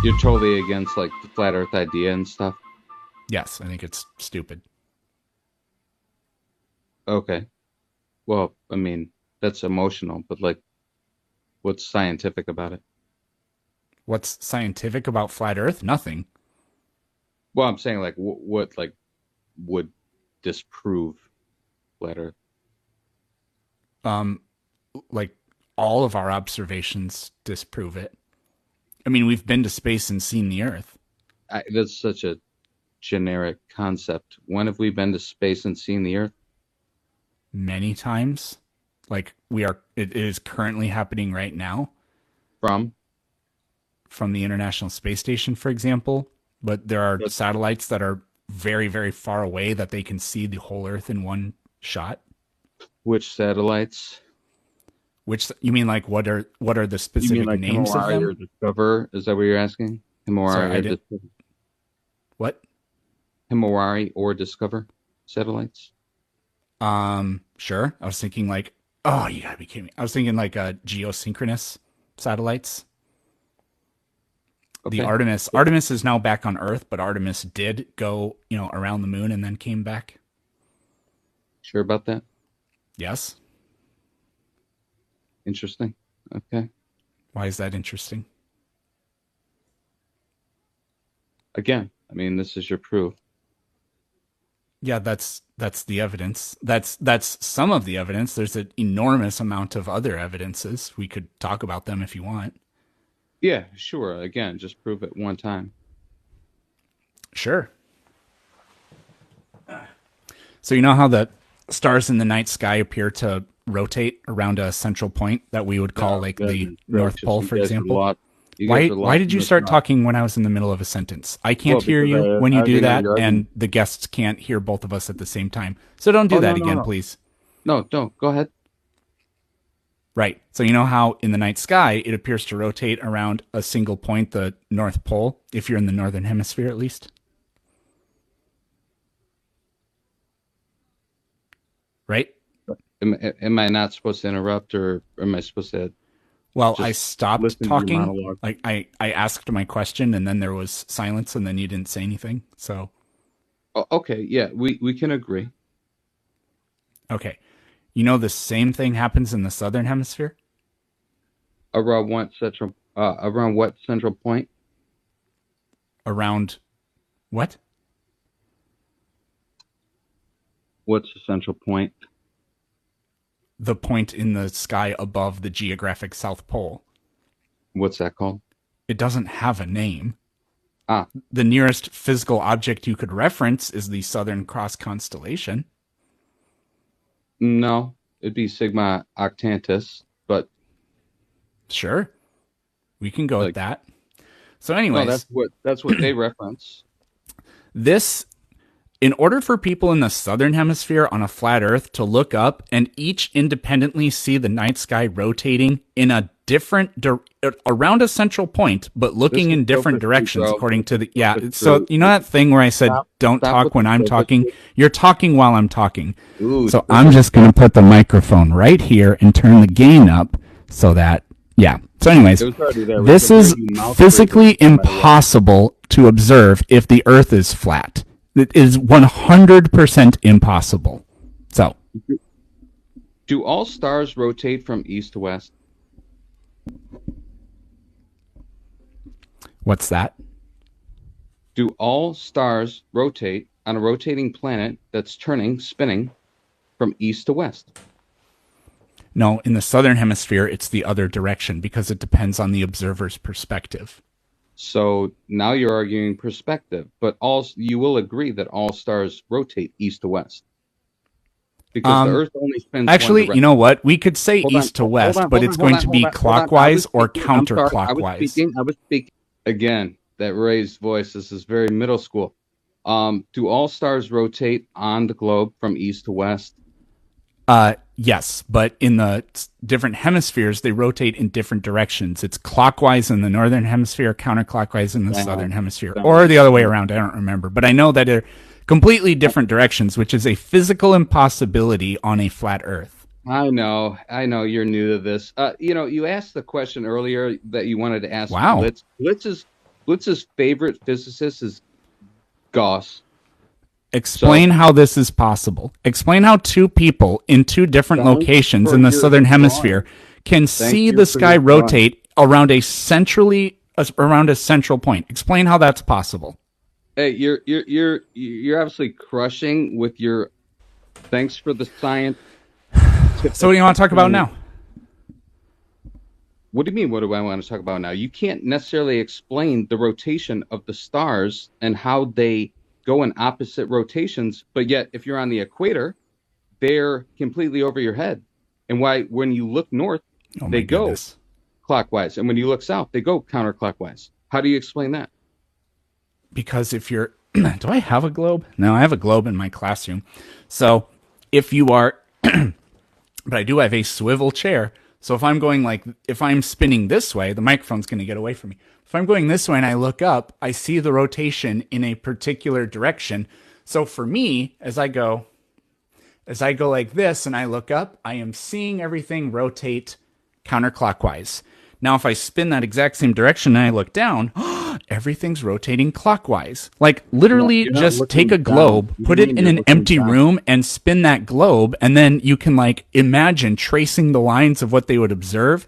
you're totally against like the flat Earth idea and stuff. Yes, I think it's stupid. Okay. Well, I mean, that's emotional, but like, what's scientific about it? What's scientific about flat Earth? Nothing. Well, I'm saying like, what like would disprove flat Earth? Um, like all of our observations disprove it. I mean, we've been to space and seen the Earth That's such a generic concept. When have we been to space and seen the Earth? many times. Like it is currently happening right now From? from the International Space Station, for example. But there are But satellites that are very, very far away that they can see the whole Earth in one shot. which satellites? Which you mean like what are the You mean specific like names of Himawari them? or Discover? Is that what you're asking? Sorry, Himawari I or did Discover? what? Himawari or Discover satellites? Sure. I was thinking like, oh, you gotta be kidding me. I was thinking like geosynchronous satellites. The Okay. Artemis is now back on Earth, but Artemis did go, around the moon and then came back. Sure about that? Yes. Interesting. Okay. Why is that interesting? Again, I mean, this is your proof. Yeah, that's the evidence. That's some of the evidence. There's an enormous amount of other evidences. We could talk about them if you want. Yeah, sure. Again, just prove it one time. Sure. So you know how the stars in the night sky appear to rotate around a central point that we would call No, like the goodness North gracious, Pole, for example? you Why guys are why lost did in you the start sauce. talking when I was in the middle of a sentence? I Well, can't hear because you when you I do already know that, your and argument. the guests can't hear both of us at the same time. So don't do Oh, no, that no, again, no. please. No, don't. Go ahead. Right. So you know how in the night sky it appears to rotate around a single point, the North Pole, if you're in the northern hemisphere at least? Right? Am I not supposed to interrupt or am I supposed to Well, I just stopped listen to your talking. monologue? Like I asked my question and then there was silence and then you didn't say anything. So Oh, okay, yeah, we can agree. okay. You know the same thing happens in the southern hemisphere? Around what central point? Around what? What's the central point? The point in the sky above the geographic South Pole. What's that called? It doesn't have a name. Ah, The nearest physical object you could reference is the Southern Cross constellation. no, it'd be Sigma Octantis, but Sure, we can go with like that. So, no, anyways, that's what they reference. this in order for people in the southern hemisphere on a flat earth to look up and each independently see the night sky rotating in a around a central point but This looking is in different sophistry, directions bro. according to the This yeah, is so sophistry. you know that thing where I said don't Stop with talk the when I'm talking? sophistry. You're talking while I'm talking. Ooh, So this I'm is just going to put the microphone right here and turn the gain up so that yeah. So it anyways, was already there. We this can hear is you mouth breathing, physically by the way. impossible to observe if the earth is flat. It is 100% impossible. So, Do all stars rotate from east to west? what's that? Do all stars rotate on a rotating planet that's spinning from east to west? No, in the southern hemisphere, it's the other direction because it depends on the observer's perspective. So now you're arguing perspective, but all you will agree that all stars rotate east to west because the Um, Earth only spins one Actually, you direction. know what? We could say Hold on, east to hold west, on, but hold it's on, hold going on, to hold be on, hold on. I was clockwise or speaking. I'm sorry. counterclockwise. I was speaking. Again, that raised voice. This is very middle school. Do all stars rotate on the globe from east to west? Yes, but in the different hemispheres, they rotate in different directions. It's clockwise in the northern hemisphere, counterclockwise in the southern Bam, hemisphere, or bam, the other way bam. around. I don't remember, but I know that they're completely different directions, which is a physical impossibility on a flat Earth. I know you're new to this. You asked the question earlier that you wanted to ask Wow. Blitz's favorite physicist is Gauss. Explain how this is possible. Explain how two people in two different locations in the southern hemisphere can see the sky rotate around a central point. Explain how that's possible. Hey, you're absolutely crushing with your thanks for the science. So what do you want to talk about now? What do you mean, what do I want to talk about now? You can't necessarily explain the rotation of the stars and how they go in opposite rotations, but yet if you're on the equator, they're completely over your head. And why, when you look north, they go clockwise, and when you look south, they go counterclockwise. How do you explain that? Because if you're, do I have a globe? No, I have a globe in my classroom. So if you are, but I do have a swivel chair. So if I'm spinning this way, the microphone's going to get away from me. If I'm going this way and I look up, I see the rotation in a particular direction. So for me, as I go like this and I look up, I am seeing everything rotate counterclockwise. Now, if I spin that exact same direction and I look down, everything's rotating clockwise. Like literally just take a globe, put it in an empty room and spin that globe. And then you can imagine tracing the lines of what they would observe.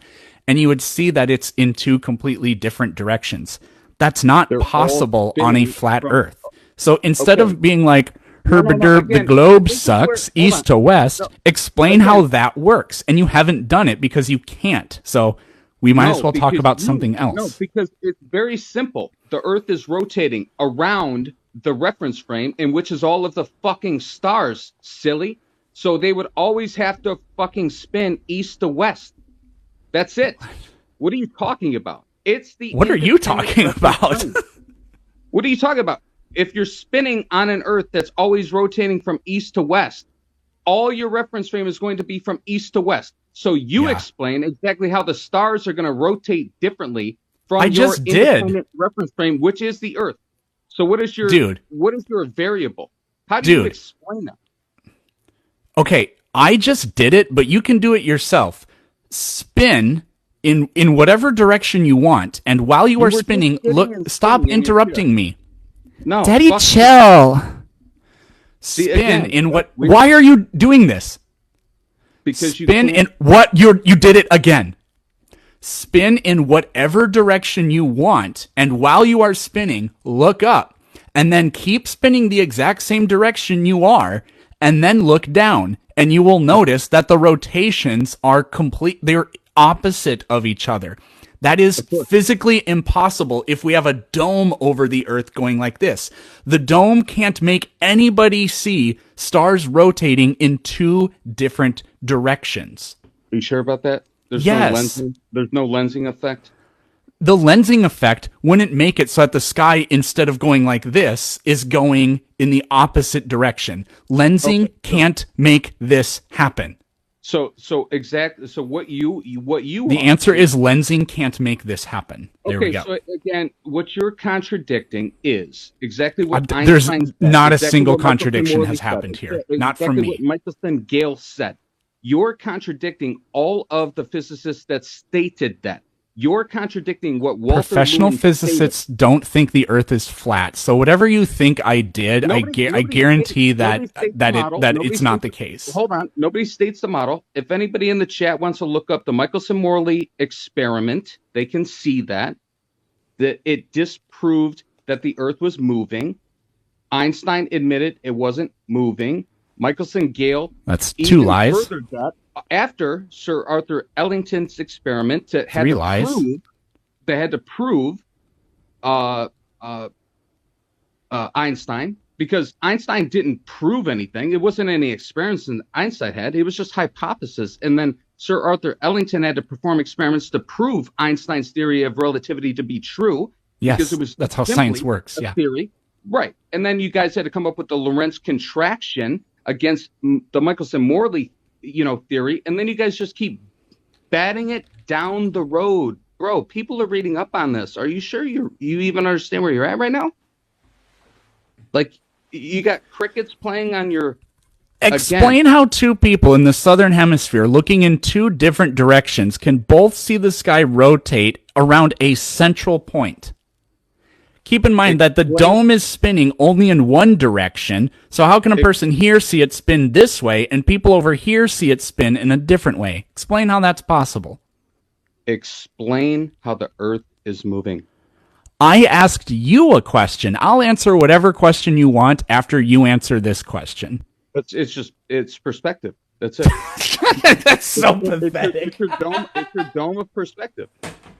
And you would see that it's in two completely different directions. That's not possible on a flat Earth. So instead of being like, herbiderb, the globe sucks, east to west, explain how that works. And you haven't done it because you can't. So we might as well talk about something else. No, because it's very simple. The Earth is rotating around the reference frame, in which is all of the fucking stars, silly. So they would always have to fucking spin east to west. That's it. What are you talking about? What are you talking about? What are you talking about? If you're spinning on an Earth that's always rotating from east to west, all your reference frame is going to be from east to west. So you explain exactly how the stars are going to rotate differently from your independent reference frame, which is the Earth. So what is your variable? How do you explain that? Okay, I just did it, but you can do it yourself. Spin in whatever direction you want, and while you are spinning, stop interrupting me. No, Daddy, chill. Spin in what? Why are you doing this? Because spin in what you did it again. Spin in whatever direction you want, and while you are spinning, look up, and then keep spinning the exact same direction you are, and then look down, and you will notice that the rotations are they're opposite of each other. That is physically impossible if we have a dome over the Earth going like this. The dome can't make anybody see stars rotating in two different directions. Are you sure about that? There's no lensing effect? The lensing effect wouldn't make it so that the sky, instead of going like this, is going in the opposite direction. Lensing can't make this happen. So what you the answer is lensing can't make this happen. There we go. So again, what you're contradicting is exactly what there's not a single contradiction has happened here. Not from me. What Michelson Gale said. You're contradicting all of the physicists that stated that. You're contradicting what Walter Professional Lewin physicists stated. Don't think the Earth is flat. So whatever you think I did, I guarantee that it's not the case. Hold on. Nobody states the model. If anybody in the chat wants to look up the Michelson-Morley experiment, they can see that it disproved that the Earth was moving. Einstein admitted it wasn't moving. Michelson Gale. That's two lies. After Sir Arthur Ellington's experiment, they had to prove Einstein, because Einstein didn't prove anything. It wasn't any experiments that Einstein had. It was just hypothesis. And then Sir Arthur Ellington had to perform experiments to prove Einstein's theory of relativity to be true. Yes, because it was that's how science works. A theory. Right. And then you guys had to come up with the Lorentz contraction against the Michelson-Morley theory, and then you guys just keep batting it down the road. Bro, people are reading up on this. Are you sure you even understand where you're at right now? Like, you got crickets playing on your... Explain how two people in the southern hemisphere looking in two different directions can both see the sky rotate around a central point. Keep in mind that the dome is spinning only in one direction, so how can a person here see it spin this way, and people over here see it spin in a different way? Explain how that's possible. Explain how the Earth is moving. I asked you a question. I'll answer whatever question you want after you answer this question. It's perspective. That's it. That's so pathetic. It's your dome of perspective.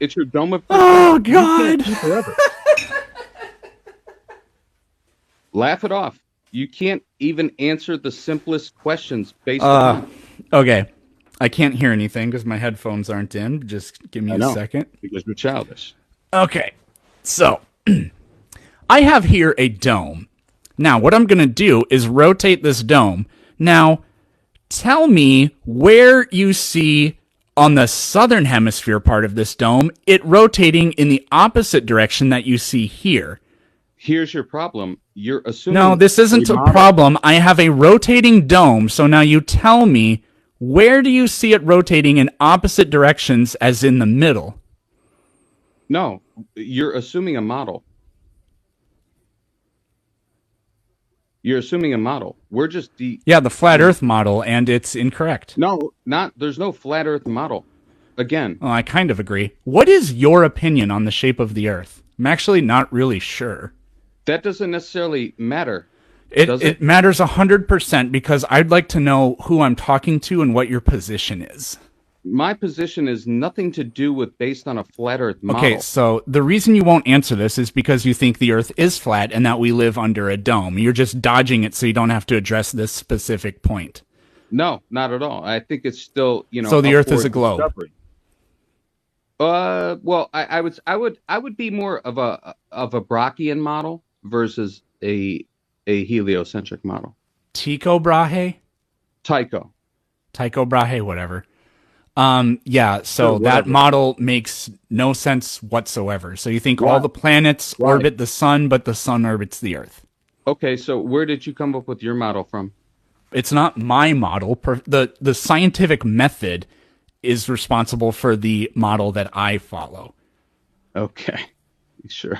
It's your dome of perspective. Oh, God. Forever. Laugh it off. You can't even answer the simplest questions based on... Okay. I can't hear anything because my headphones aren't in. Just give me a second. Because you're childish. Okay. So, I have here a dome. Now, what I'm going to do is rotate this dome. Now, tell me where you see on the southern hemisphere part of this dome it rotating in the opposite direction that you see here. Here's your problem. You're assuming... No, this isn't a problem. I have a rotating dome, so now you tell me, where do you see it rotating in opposite directions as in the middle? No, you're assuming a model. You're assuming a model. We're just... Yeah, the flat Earth model, and it's incorrect. No, there's no flat Earth model. Again. Well, I kind of agree. What is your opinion on the shape of the Earth? I'm actually not really sure. That doesn't necessarily matter. It matters 100% because I'd like to know who I'm talking to and what your position is. My position is nothing to do with based on a flat Earth model. Okay, so the reason you won't answer this is because you think the Earth is flat and that we live under a dome. You're just dodging it so you don't have to address this specific point. No, not at all. I think it's still, So the Earth is a globe. Discovery. Well, I would be more of a Brockian model versus a heliocentric model. Tycho Brahe? Tycho Brahe, whatever. Yeah, so that model makes no sense whatsoever. So you think all the planets orbit the sun, but the sun orbits the Earth. Okay, so where did you come up with your model from? It's not my model. The scientific method is responsible for the model that I follow. Okay, sure.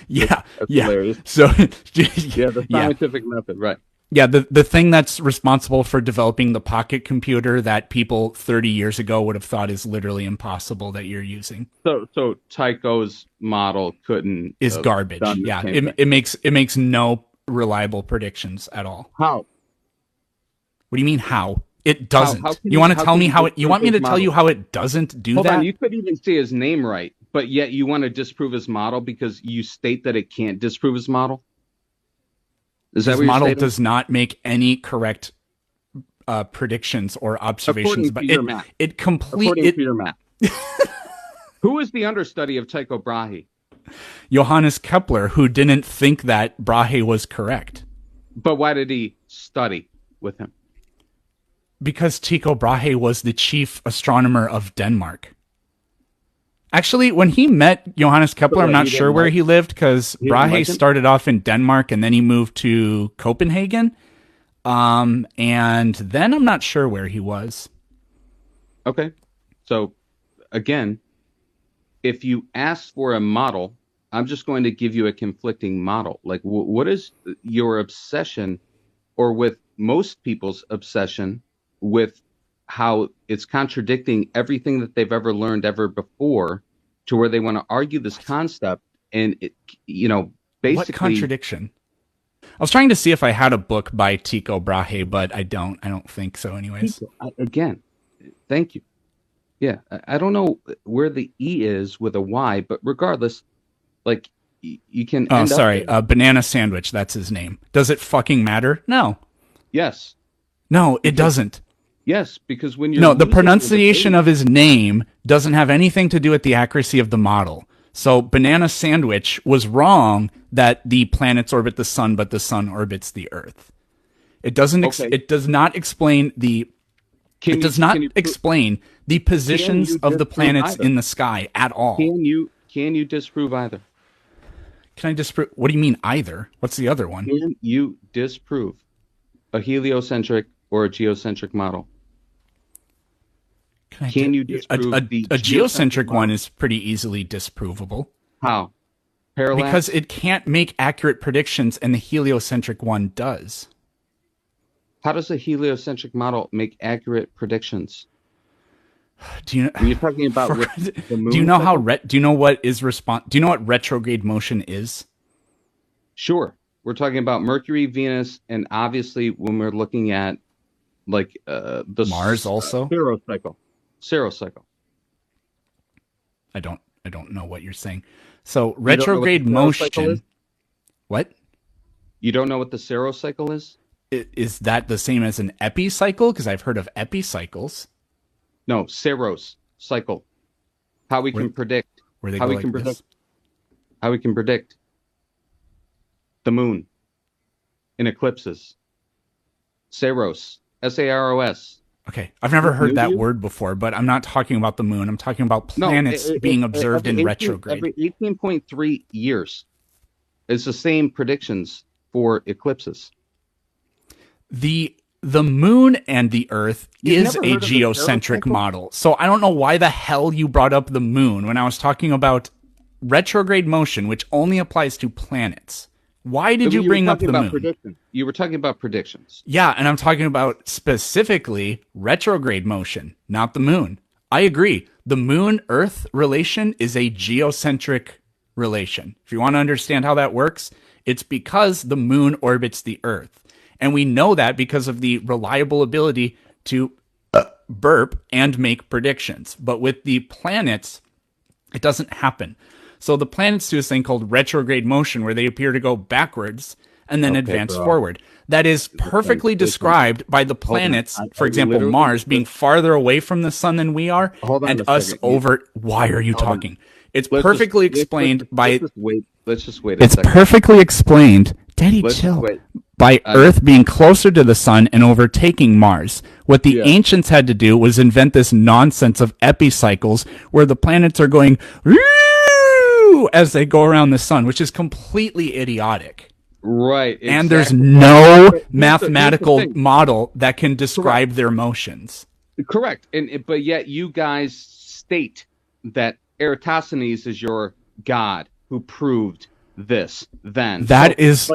yeah. Hilarious. So the scientific method, right? Yeah, the thing that's responsible for developing the pocket computer that people 30 years ago would have thought is literally impossible that you're using. So Tycho's model is garbage. Yeah, it makes no reliable predictions at all. How? What do you mean how? It doesn't. You want to tell me how it? You want me to tell you how it doesn't do that? Hold on, you couldn't even say his name right, but yet you want to disprove his model because you state that it can't disprove his model. Is that what you're model stating? Does not make any correct predictions or observations, but it completely. According to your map. Who is the understudy of Tycho Brahe? Johannes Kepler, who didn't think that Brahe was correct. But why did he study with him? Because Tycho Brahe was the chief astronomer of Denmark. Actually, when he met Johannes Kepler, I'm not sure where he lived because Brahe started off in Denmark and then he moved to Copenhagen. And then I'm not sure where he was. Okay. So, again, if you ask for a model, I'm just going to give you a conflicting model. Like, what is your obsession, or with most people's obsession, with how it's contradicting everything that they've ever learned ever before, to where they want to argue this concept and basically... What contradiction? I was trying to see if I had a book by Tycho Brahe, but I don't think so anyways. Again, thank you. Yeah, I don't know where the E is with a Y, but regardless, like, you can... Oh, sorry, Banana Sandwich, that's his name. Does it fucking matter? No. Yes. No, it doesn't. Yes, because when you're... No, the pronunciation of his name doesn't have anything to do with the accuracy of the model. So Banana Sandwich was wrong that the planets orbit the sun, but the sun orbits the Earth. It doesn't. It does not explain the... It does not explain the positions of the planets in the sky at all. Can you disprove either? Can I disprove? What do you mean either? What's the other one? Can you disprove a heliocentric or a geocentric model? Can you disprove a geocentric one is pretty easily disprovable. How? Parallax? Because it can't make accurate predictions, and the heliocentric one does. How does a heliocentric model make accurate predictions? Do you know? When you're talking about with the moon. Do you know do you know what is do you know what retrograde motion is? Sure. We're talking about Mercury, Venus, and obviously when we're looking at like the Mars also. Saros cycle. I don't know what you're saying. So retrograde motion. What? You don't know what the Saros cycle is? Is that the same as an epicycle? Because I've heard of epicycles. No, Saros cycle. How we can predict. Where they go like this? How we can predict the moon in eclipses. Saros. Saros. Okay, I've never heard that word before, but I'm not talking about the moon. I'm talking about planets being observed in retrograde. Every 18.3 years. It's the same predictions for eclipses. The moon and the Earth is a geocentric model. So I don't know why the hell you brought up the moon when I was talking about retrograde motion, which only applies to planets. Why did you bring up the moon? You were talking about predictions. Yeah, and I'm talking about specifically retrograde motion, not the moon. I agree. The moon-Earth relation is a geocentric relation. If you want to understand how that works, it's because the moon orbits the Earth. And we know that because of the reliable ability to burp and make predictions. But with the planets, it doesn't happen. So the planets do this thing called retrograde motion where they appear to go backwards and then advance forward. That is perfectly described by the planets, for example, Mars being farther away from the sun than we are, and us over... Why are you talking? It's perfectly explained by... Let's just wait. It's perfectly explained... Daddy, chill. By Earth being closer to the sun and overtaking Mars. What the ancients had to do was invent this nonsense of epicycles where the planets are going as they go around the sun, which is completely idiotic. Right. Exactly. And there's no mathematical model that can describe their motions. Correct. But yet you guys state that Eratosthenes is your god who proved this then. That is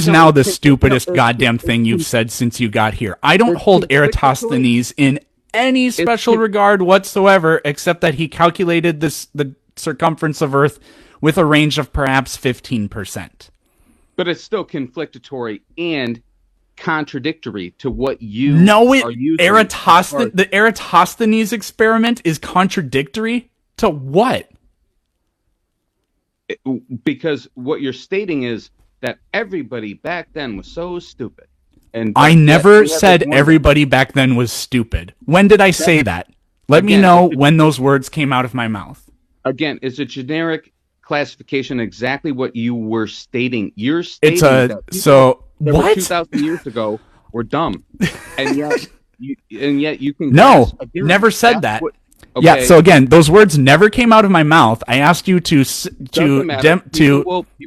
now the stupidest goddamn thing you've said since you got here. I don't hold Eratosthenes in any special regard whatsoever, except that he calculated the circumference of Earth with a range of perhaps 15%. But it's still conflictory and contradictory to what you are using. The Eratosthenes experiment is contradictory to what? Because what you're stating is that everybody back then was so stupid. And I never said everybody back then was stupid. When did I say that? Let me know when those words came out of my mouth. Again, it's a generic classification, exactly what you were stating. You're stating that what 2,000 years ago were dumb, and yet you can never said that. Yeah, so again, those words never came out of my mouth. I asked you to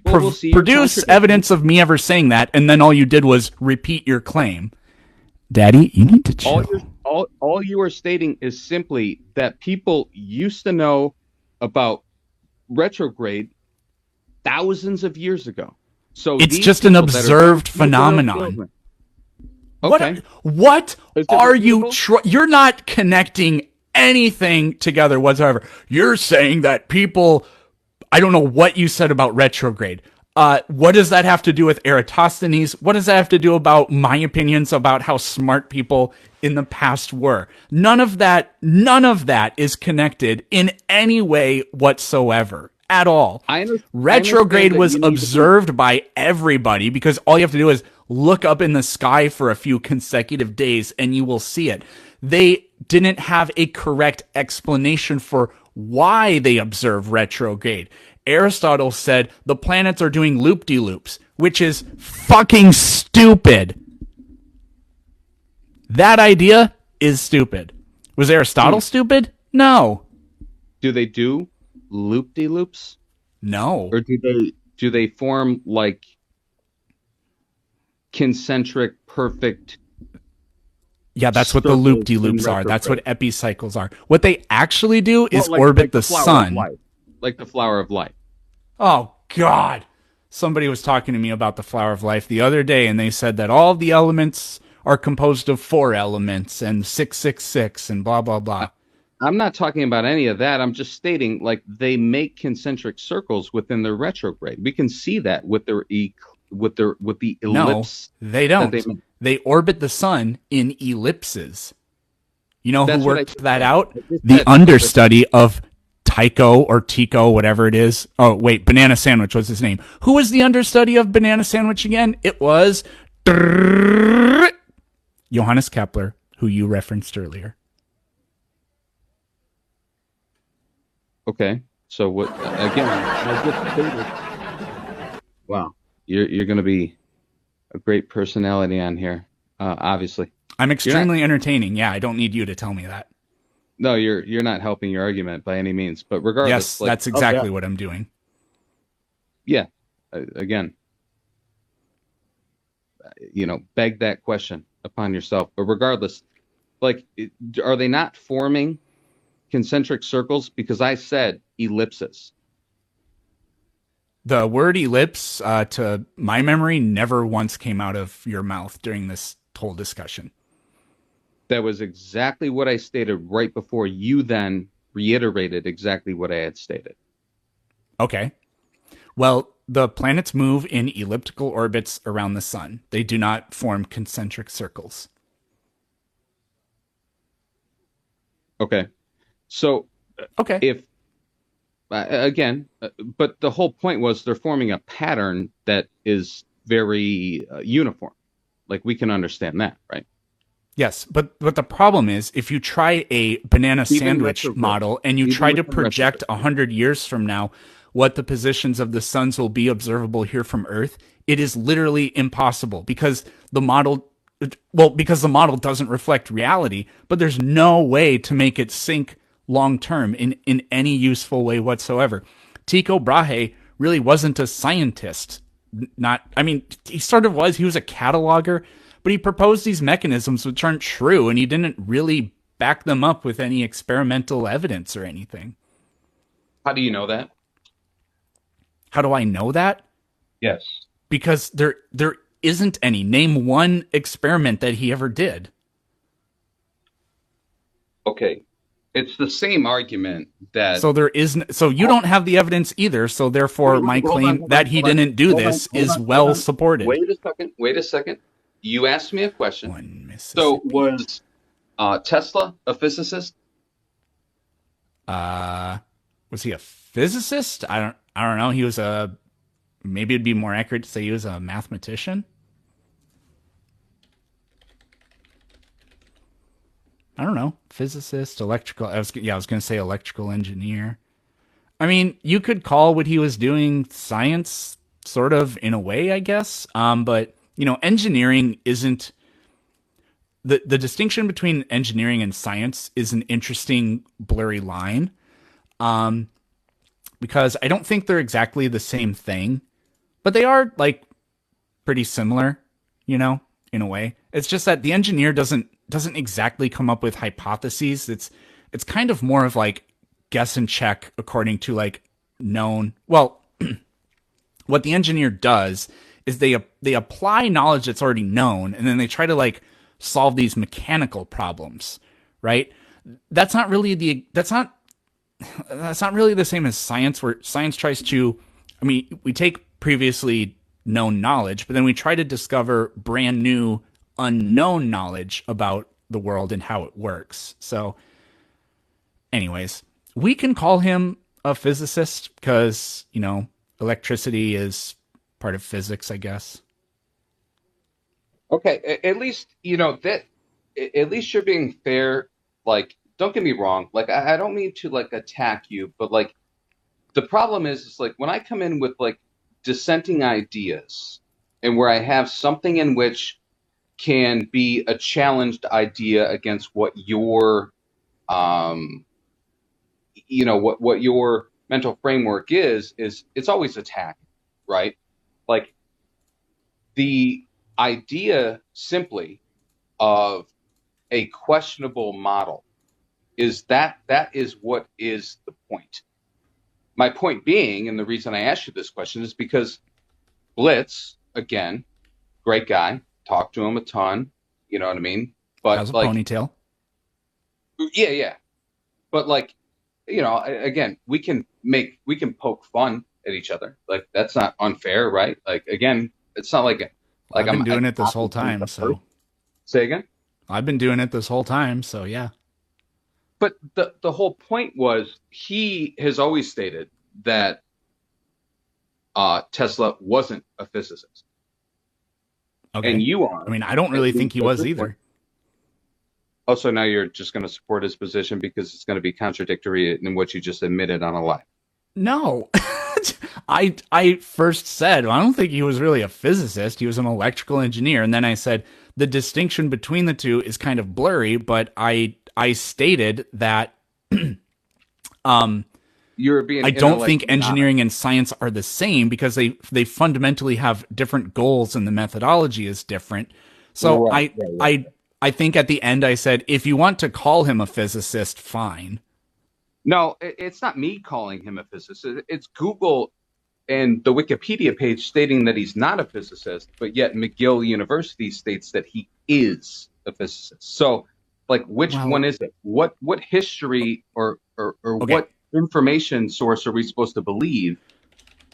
produce evidence of me ever saying that, and then all you did was repeat your claim. Daddy, you need to chill. All you are stating is simply that people used to know about retrograde thousands of years ago. So it's just an observed phenomenon. Okay. What are you... You're not connecting anything together whatsoever. You're saying that people... I don't know what you said about retrograde. What does that have to do with Eratosthenes? What does that have to do about my opinions about how smart people in the past were? None of that is connected in any way whatsoever at all. Retrograde was observed by everybody because all you have to do is look up in the sky for a few consecutive days and you will see it. They didn't have a correct explanation for why they observe retrograde. Aristotle said the planets are doing loop-de-loops, which is fucking stupid. That idea is stupid. Was Aristotle stupid? No. Do they do loop-de-loops? No. Or do they form like concentric, perfect... Yeah, that's what the loop-de-loops are. That's what epicycles are. What they actually do is orbit the sun. Like the flower of life. Oh, God. Somebody was talking to me about the flower of life the other day, and they said that all the elements are composed of 4 elements and 666 and blah, blah, blah. I'm not talking about any of that. I'm just stating, like, they make concentric circles within their retrograde. We can see that with the No, ellipse they that they don't. make. They orbit the sun in ellipses. You know who That's what I worked just that said. out? I just The said understudy of Tycho or Tico, whatever it is. Oh, wait, Banana Sandwich was his name. Who was the understudy of Banana Sandwich again? It was Johannes Kepler, who you referenced earlier. Okay. So what? Again, I just stated. Wow, you're going to be a great personality on here. Obviously, I'm you're not. extremely entertaining. Yeah, I don't need you to tell me that. No, you're not helping your argument by any means. But Yes, regardless, like that's of that, exactly what I'm doing. yeah. Again, beg that question upon yourself. But regardless, like, are they not forming concentric circles? Because I said ellipses. The word ellipse, to my memory, never once came out of your mouth during this whole discussion. That was exactly what I stated right before you then reiterated exactly what I had stated. Okay. Well, the planets move in elliptical orbits around the sun. They do not form concentric circles. Okay. So Okay. if again, but the whole point was they're forming a pattern that is very uniform. Like, we can understand that, right? Yes, but the problem is if you try a banana Even sandwich retrograde. model and you Even try to within project retrograde. 100 years from now what the positions of the suns will be observable here from Earth, it is literally impossible because the model doesn't reflect reality, but there's no way to make it sync long term in any useful way whatsoever. Tycho Brahe really wasn't a scientist. Not, I mean, he sort of was. He was a cataloger, but he proposed these mechanisms which aren't true, and he didn't really back them up with any experimental evidence or anything. How do you know that? How do I know that? Yes. Because there isn't any. Name one experiment that he ever did. Okay. It's the same argument that. So there isn't. So you don't have the evidence either. So therefore, my claim that he didn't do this is well supported. Wait a second. Wait a second. You asked me a question. One So Mississippi. was Tesla a physicist? Was he a physicist? I don't know. He was a. Maybe it'd be more accurate to say he was a mathematician. I don't know. Physicist, electrical. I was going to say electrical engineer. I mean, you could call what he was doing science, sort of in a way, I guess. But engineering isn't the distinction between engineering and science is an interesting blurry line. Because I don't think they're exactly the same thing, but they are like pretty similar, in a way. It's just that the engineer doesn't exactly come up with hypotheses. It's kind of more of like guess and check according to like known. Well, what the engineer does is they apply knowledge that's already known, and then they try to like solve these mechanical problems, right? That's not really the same as science, where science tries to, I mean, we take previously known knowledge, but then we try to discover brand new unknown knowledge about the world and how it works. So anyways, we can call him a physicist because, electricity is part of physics, I guess. Okay, at least that. At least you're being fair. Like, don't get me wrong. Like, I don't mean to like attack you, but like the problem is like when I come in with like dissenting ideas, and where I have something in which can be a challenged idea against what your um what your mental framework is it's always attack, right? Like, the idea simply of a questionable model is that is what is the point. my point being, and the reason I asked you this question is because Blitz, again, great guy, talked to him a ton, you know what I mean? But Has a like, ponytail. yeah. But like, again, we can poke fun at each other. Like that's not unfair, right? Like again, it's not like Well, I've been doing it this whole attacking time, the so. Say again. I've been doing it this whole time, so yeah. But the whole point was he has always stated that Tesla wasn't a physicist, Okay. and you are. I mean, I don't At really think least he at was this point. either. Oh, so now you're just going to support his position because it's going to be contradictory in what you just admitted on a live. No. I first said, well, I don't think he was really a physicist. He was an electrical engineer. And then I said, the distinction between the two is kind of blurry, but I stated that You're being I don't think intellectually honest. engineering and science are the same because they fundamentally have different goals and the methodology is different. So Right. I think at the end I said, if you want to call him a physicist, fine. No, it's not me calling him a physicist. It's Google and the Wikipedia page stating that he's not a physicist, but yet McGill University states that he is a physicist. So, like, which Well, one is it? What history or okay. what information source are we supposed to believe?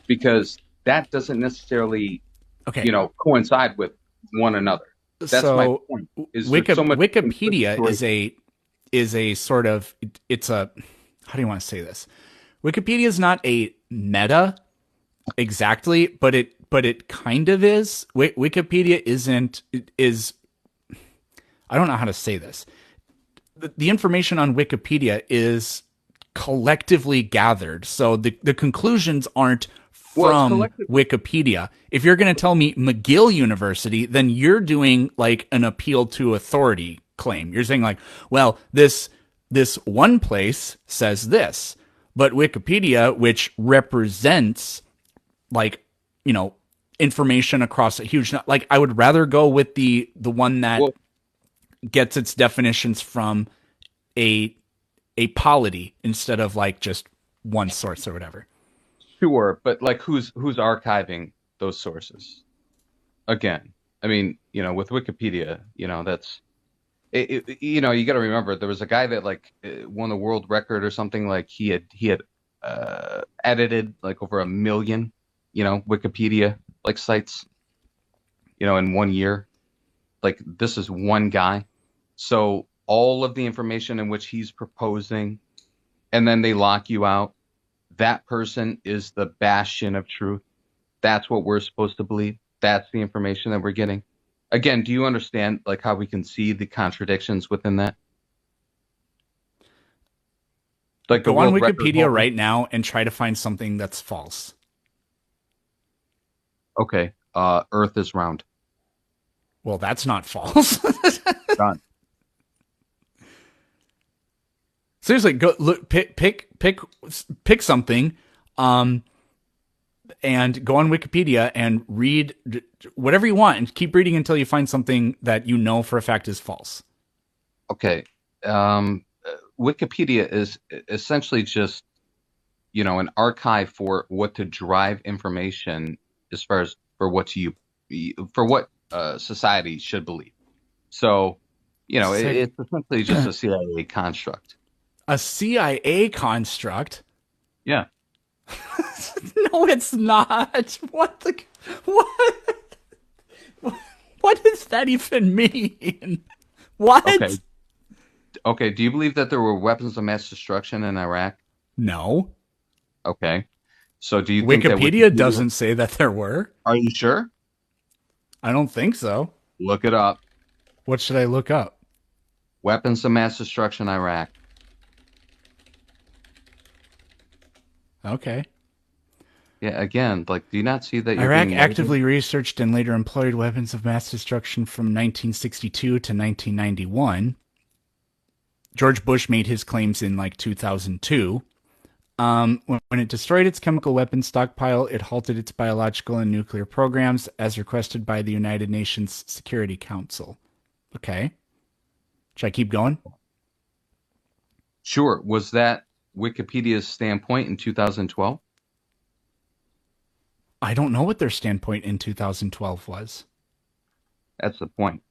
Because that doesn't necessarily, Okay. coincide with one another. That's my So point. Is there's so much Wikipedia conflictory- is a sort of, it's a, how do you want to say this? Wikipedia is not a meta exactly, but it kind of is. Wikipedia is I don't know how to say this. The information on Wikipedia is collectively gathered, so the conclusions aren't from Wikipedia. If you're going to tell me McGill University, then you're doing like an appeal to authority claim. You're saying like, well, this one place says this, but Wikipedia, which represents like, information across a huge, like I would rather go with the one that gets its definitions from a polity instead of like just one source or whatever. Sure, but like who's archiving those sources? Again, I mean, with Wikipedia, that's you got to remember there was a guy that like won the world record or something. Like he had edited like over 1 million, Wikipedia like sites, in 1 year. Like this is one guy. So all of the information in which he's proposing, and then they lock you out. That person is the bastion of truth. That's what we're supposed to believe. That's the information that we're getting. Again, do you understand like how we can see the contradictions within that? Like go on Wikipedia right now and try to find something that's false. Okay. Earth is round. Well, that's not false. Done. Seriously, go look, pick something, and go on Wikipedia and read whatever you want, and keep reading until you find something that you know for a fact is false. Okay. Wikipedia is essentially just, an archive for what to drive information as far as for what society should believe. So, it's essentially just a CIA construct. A CIA construct? Yeah. No, it's not. What does that even mean? What? Okay. Do you believe that there were weapons of mass destruction in Iraq? No. Okay. So do you think Wikipedia doesn't say that there were? Are you sure? I don't think so. Look it up. What should I look up? Weapons of mass destruction, Iraq. Okay. Yeah, again, like, do you not see that Iraq actively researched and later employed weapons of mass destruction from 1962 to 1991. George Bush made his claims in, 2002. When it destroyed its chemical weapons stockpile, it halted its biological and nuclear programs as requested by the United Nations Security Council. Okay. Should I keep going? Sure. Was that Wikipedia's standpoint in 2012? I don't know what their standpoint in 2012 was. That's the point.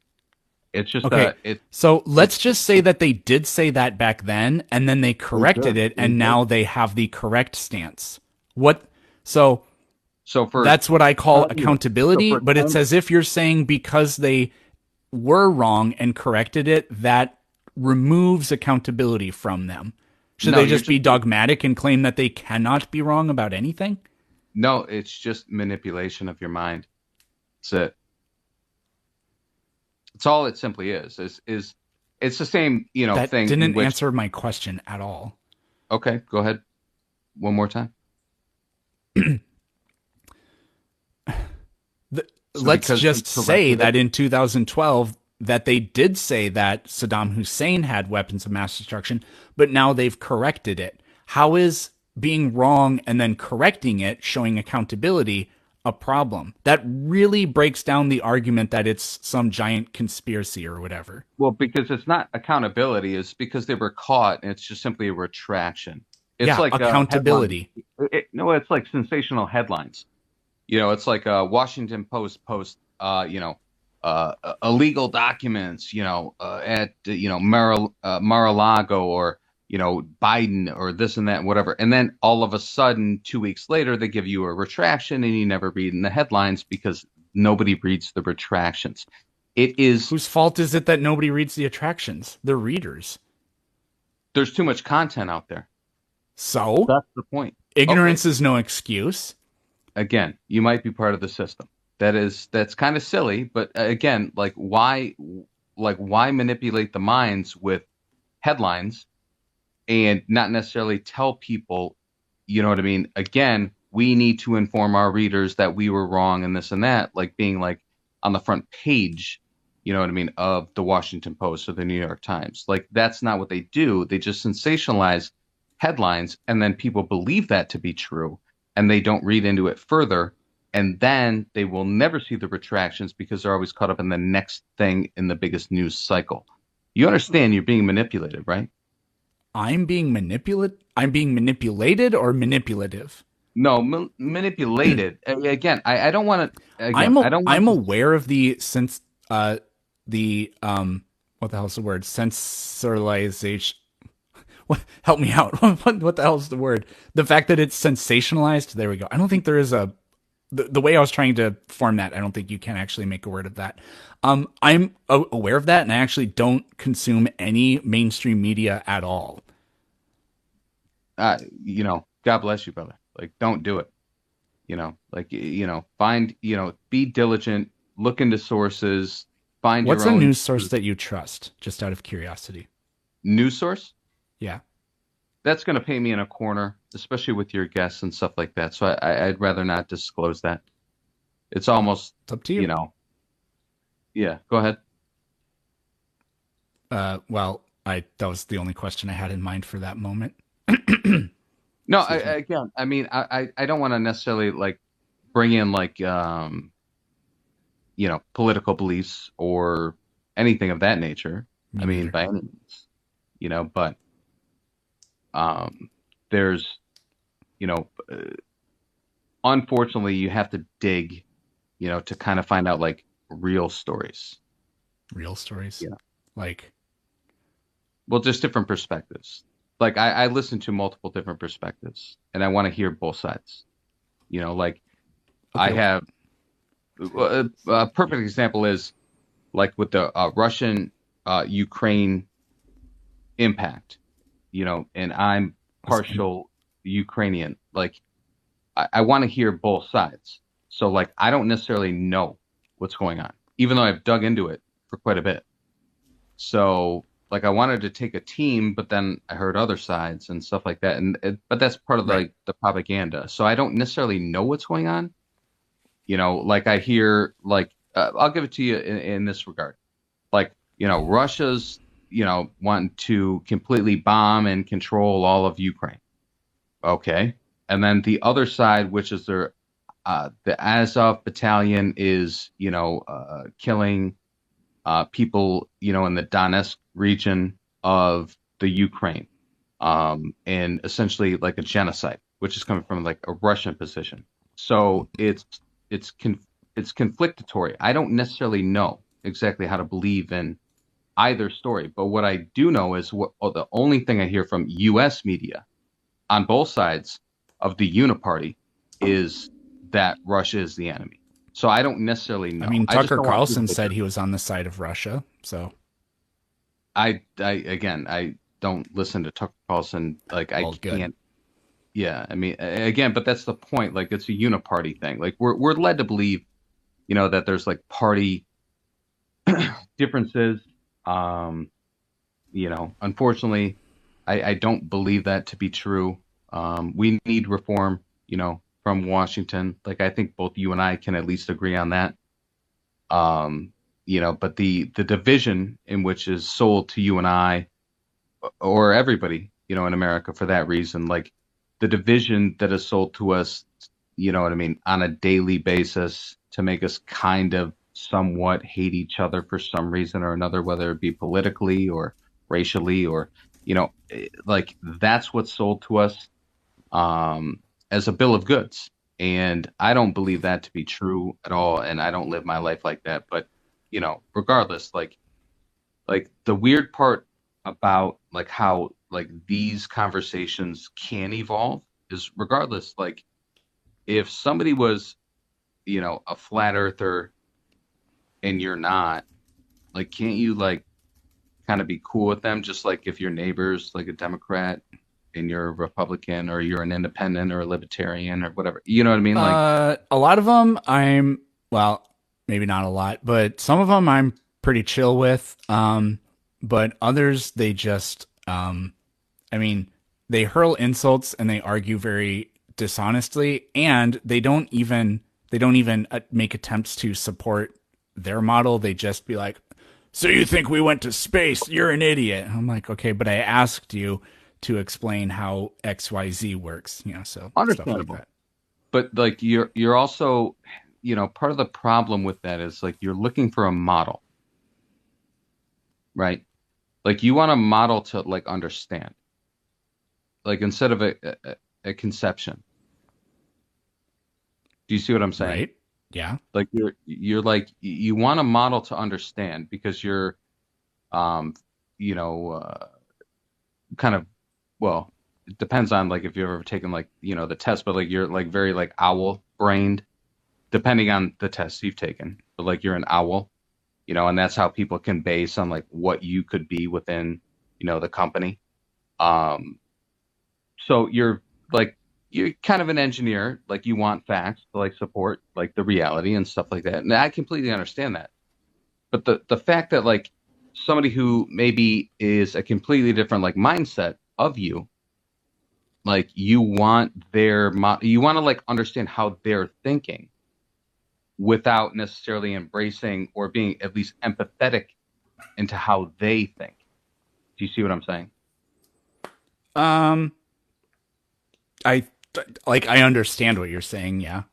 It's just Okay, so let's just say that they did say that back then, and then they corrected it, and now they have the correct stance. What? So that's what I call accountability, but it's as if you're saying because they were wrong and corrected it, that removes accountability from them. Should they just be dogmatic and claim that they cannot be wrong about anything? No, it's just manipulation of your mind. That's it. It's all it simply is it's the same, That thing. didn't answer my question at all. Okay, go ahead. One more time. Let's just say that in 2012 that they did say that Saddam Hussein had weapons of mass destruction, but now they've corrected it. How is being wrong and then correcting it, showing accountability, a problem? That really breaks down the argument that it's some giant conspiracy or whatever. Well, because it's not accountability, it's because they were caught, and it's just simply a retraction. It's like accountability. No, it's like sensational headlines. It's like Washington Post illegal documents, at Mar-a-Lago, or Biden, or this and that and whatever, and then all of a sudden 2 weeks later they give you a retraction, and you never read in the headlines because nobody reads the retractions. It is whose fault is it that nobody reads the attractions? The readers. There's too much content out there. So that's the point. Ignorance is no excuse. Again, you might be part of the system. That's kind of silly, but again, why manipulate the minds with headlines and not necessarily tell people, you know what I mean? Again, we need to inform our readers that we were wrong and this and that, like being like on the front page, you know what I mean, of the Washington Post or the New York Times. Like, that's not what they do. They just sensationalize headlines, and then people believe that to be true, and they don't read into it further. And then they will never see the retractions because they're always caught up in the next thing in the biggest news cycle. You understand you're being manipulated, right? I'm being manipulated or manipulative? No, manipulated. Again, I don't want to. I'm aware of the what the hell's the word? Sensationalization. What? Help me out. What the hell's the word? The fact that it's sensationalized. There we go. I don't think there is the way I was trying to form that. I don't think you can actually make a word of that. I'm aware of that, and I actually don't consume any mainstream media at all. God bless you, brother. Like, don't do it. Find, be diligent, look into sources, find What's your own. What's a news source that you trust, just out of curiosity? News source? Yeah. That's going to pay me in a corner, especially with your guests and stuff like that. So I'd rather not disclose that. It's almost, it's up to you. Yeah, go ahead. Well, that was the only question I had in mind for that moment. No, I don't want to necessarily bring in political beliefs or anything of that nature. By any means, but there's, unfortunately, you have to dig, to kind of find out real stories. Real stories? Yeah. Well, just different perspectives. I listen to multiple different perspectives, and I want to hear both sides. Okay. I have a perfect example is with the Russian Ukraine impact, and I'm partial Ukrainian. I want to hear both sides. So I don't necessarily know what's going on, even though I've dug into it for quite a bit. So I wanted to take a team, but then I heard other sides and stuff like that. But that's part of the propaganda. So I don't necessarily know what's going on. I hear I'll give it to you in this regard. Russia's, want to completely bomb and control all of Ukraine. Okay. And then the other side, which is the Azov battalion, is, killing people, in the Donetsk region of the Ukraine. and essentially like a genocide, which is coming from like a Russian position. So it's con it's conflictory. I don't necessarily know exactly how to believe in either story, but what I do know is the only thing I hear from U.S. media on both sides of the uniparty is that Russia is the enemy. So I don't necessarily I know. mean, I just Tucker don't want people Carlson to said just. he was on the side of Russia. So, I again, I don't listen to Tucker Carlson. Like I well, good. can't. Yeah, I mean, again, but that's the point. Like it's a uniparty thing. Like we're led to believe, that there's like party differences. Um, Unfortunately, I don't believe that to be true. We need reform, from Washington. Like I think both you and I can at least agree on that. Um, but the division in which is sold to you and I, or everybody, in America for that reason, like the division that is sold to us, you know what I mean, on a daily basis to make us kind of somewhat hate each other for some reason or another, whether it be politically or racially or, like that's what's sold to us as a bill of goods. And I don't believe that to be true at all. And I don't live my life like that. But, regardless, like the weird part about like how like these conversations can evolve is regardless, like if somebody was, a flat earther and you're not, like can't you like kind of be cool with them just like if your neighbor's like a Democrat and you're a Republican or you're an independent or a libertarian or whatever. You know what I mean? Like A lot of them well, maybe not a lot, but some of them I'm pretty chill with. But others, they just, I mean, they hurl insults and they argue very dishonestly, and they don't even make attempts to support their model. They just be like, "So you think we went to space? You're an idiot." I'm like, "Okay, but I asked you to explain how XYZ works." So stuff like understandable. that. But like you're also, part of the problem with that is like you're looking for a model, right? Like you want a model to like understand, like instead of a conception. Do you see what I'm saying? Right? Yeah. Like you're like you want a model to understand because you're um you know kind of, well, it depends on like if you've ever taken like the test, but like you're like very like owl brained depending on the tests you've taken, but like you're an owl, and that's how people can base on like what you could be within the company. um so you're kind of an engineer, like you want facts to like support like the reality and stuff like that, and I completely understand that. But the fact that like somebody who maybe is a completely different like mindset of you, like you want to like understand how they're thinking without necessarily embracing or being at least empathetic into how they think. Do you see what I'm saying? Um, I I understand what you're saying. Yeah.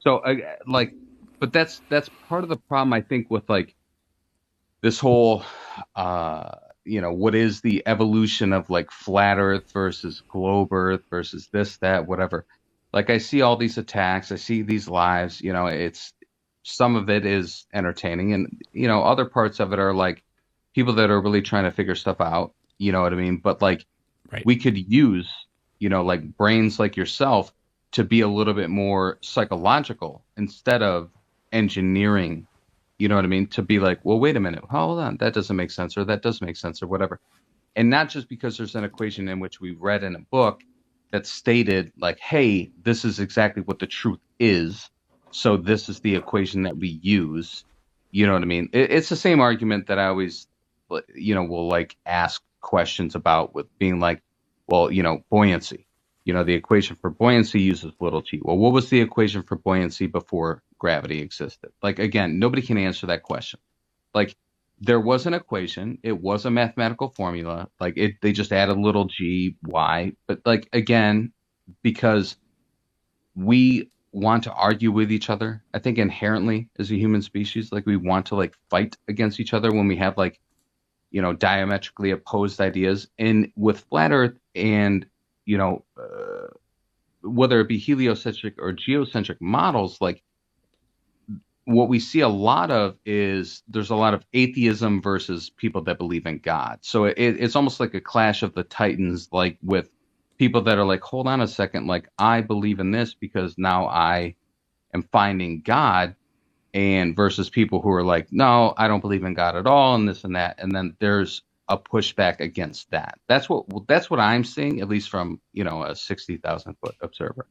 So like, but that's part of the problem I think with like this whole uh what is the evolution of like flat earth versus globe earth versus this, that, whatever. Like I see all these attacks, I see these lives, it's some of it is entertaining and other parts of it are like people that are really trying to figure stuff out, you know what I mean? But like Right. we could use, like brains like yourself to be a little bit more psychological instead of engineering, you know what I mean? To be like, well, wait a minute, hold on, that doesn't make sense, or that does make sense, or whatever. And not just because there's an equation in which we read in a book that stated, like, hey, this is exactly what the truth is. So this is the equation that we use. You know what I mean? It's the same argument that I always, will like ask questions about with being like, well, buoyancy. The equation for buoyancy uses little g. Well, what was the equation for buoyancy before gravity existed? Like, again, nobody can answer that question. Like, there was an equation, it was a mathematical formula. Like, they just added little g, y. But, like, again, because we want to argue with each other, I think inherently as a human species, like, we want to, like, fight against each other when we have, like, diametrically opposed ideas. And with flat Earth and, whether it be heliocentric or geocentric models, like what we see a lot of is there's a lot of atheism versus people that believe in God. So it's almost like a clash of the titans, like with people that are like, hold on a second, like I believe in this because now I am finding God, and versus people who are like, no, I don't believe in God at all, and this and that. And then there's a pushback against that. That's what I'm seeing, at least from a 60,000 foot observer.